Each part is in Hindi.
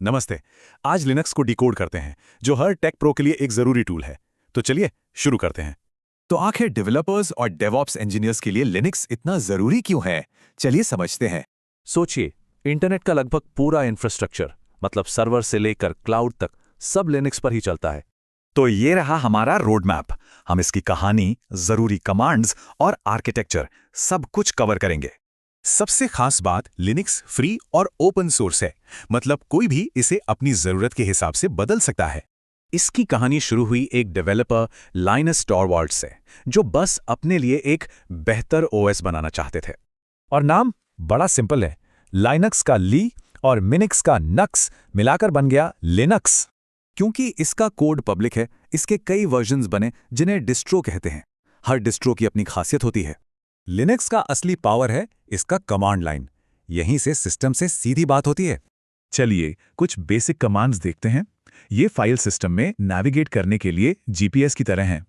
नमस्ते। आज लिनक्स को डिकोड करते हैं, जो हर टेक प्रो के लिए एक जरूरी टूल है। तो चलिए शुरू करते हैं। तो आखिर डेवलपर्स और डेवऑप्स इंजीनियर्स के लिए लिनक्स इतना जरूरी क्यों है? चलिए समझते हैं। सोचिए, इंटरनेट का लगभग पूरा इंफ्रास्ट्रक्चर, मतलब सर्वर से लेकर क्लाउड तक, सब लिनक्स पर ही चलता है। तो ये रहा हमारा रोड मैप। हम इसकी कहानी, जरूरी कमांड्स और आर्किटेक्चर सब कुछ कवर करेंगे। सबसे खास बात, लिनक्स फ्री और ओपन सोर्स है, मतलब कोई भी इसे अपनी जरूरत के हिसाब से बदल सकता है। इसकी कहानी शुरू हुई एक डेवलपर लाइनस टॉरवाल्ड्स से, जो बस अपने लिए एक बेहतर ओएस बनाना चाहते थे। और नाम बड़ा सिंपल है। लाइनक्स का ली और मिनिक्स का नक्स मिलाकर बन गया लिनक्स। क्योंकि इसका कोड पब्लिक है, इसके कई वर्जन्स बने जिन्हें डिस्ट्रो कहते हैं। हर डिस्ट्रो की अपनी खासियत होती है। लिनक्स का असली पावर है इसका कमांड लाइन। यहीं से सिस्टम से सीधी बात होती है। चलिए कुछ बेसिक कमांड्स देखते हैं। ये फाइल सिस्टम में नेविगेट करने के लिए जीपीएस की तरह हैं।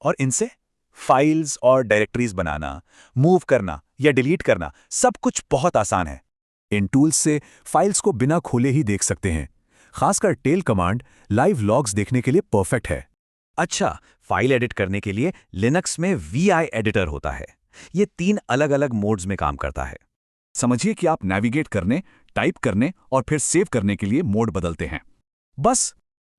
और इनसे फाइल्स और डायरेक्टरीज बनाना, मूव करना या डिलीट करना सब कुछ बहुत आसान है। इन टूल्स से फाइल्स को बिना खोले ही देख सकते हैं। खासकर टेल कमांड लाइव लॉग्स देखने के लिए परफेक्ट है। अच्छा, फाइल एडिट करने के लिए लिनक्स में VI एडिटर होता है। ये 3 अलग-अलग मोड्स में काम करता है। समझिए कि आप नेविगेट करने, टाइप करने और फिर सेव करने के लिए मोड बदलते हैं। बस।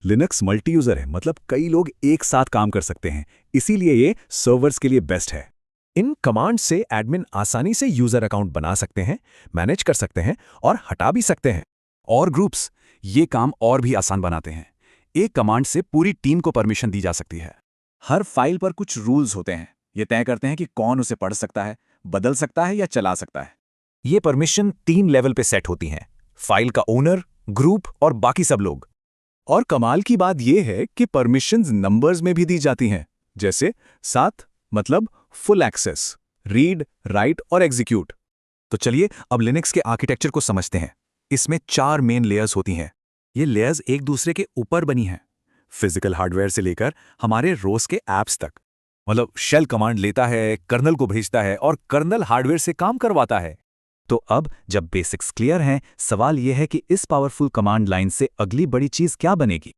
लिनक्स मल्टी यूजर है, मतलब कई लोग एक साथ काम कर सकते हैं, इसीलिए ये सर्वर्स के लिए बेस्ट है। इन कमांड से एडमिन आसानी से यूजर अकाउंट बना सकते हैं, मैनेज कर सकते हैं और हटा भी सकते हैं। और ग्रुप्स ये काम और भी आसान बनाते हैं। एक कमांड से पूरी टीम को परमिशन दी जा सकती है। हर फाइल पर कुछ रूल्स होते हैं। ये तय करते हैं कि कौन उसे पढ़ सकता है, बदल सकता है या चला सकता है। ये परमिशन 3 लेवल पे सेट होती हैं: फाइल का ओनर, ग्रुप और बाकी सब लोग। और कमाल की बात यह है कि परमिशंस नंबर्स में भी दी जाती हैं, जैसे 7 मतलब फुल एक्सेस, रीड, राइट और एग्जीक्यूट। तो चलिए अब लिनक्स के आर्किटेक्चर को समझते हैं। इसमें 4 मेन लेयर्स होती हैं। ये लेयर्स एक दूसरे के ऊपर बनी हैं, फिजिकल हार्डवेयर से लेकर हमारे रोज के ऐप्स तक। मतलब शेल कमांड लेता है, कर्नल को भेजता है और कर्नल हार्डवेयर से काम करवाता है। तो अब जब बेसिक्स क्लियर हैं, सवाल यह है कि इस पावरफुल कमांड लाइन से अगली बड़ी चीज क्या बनेगी।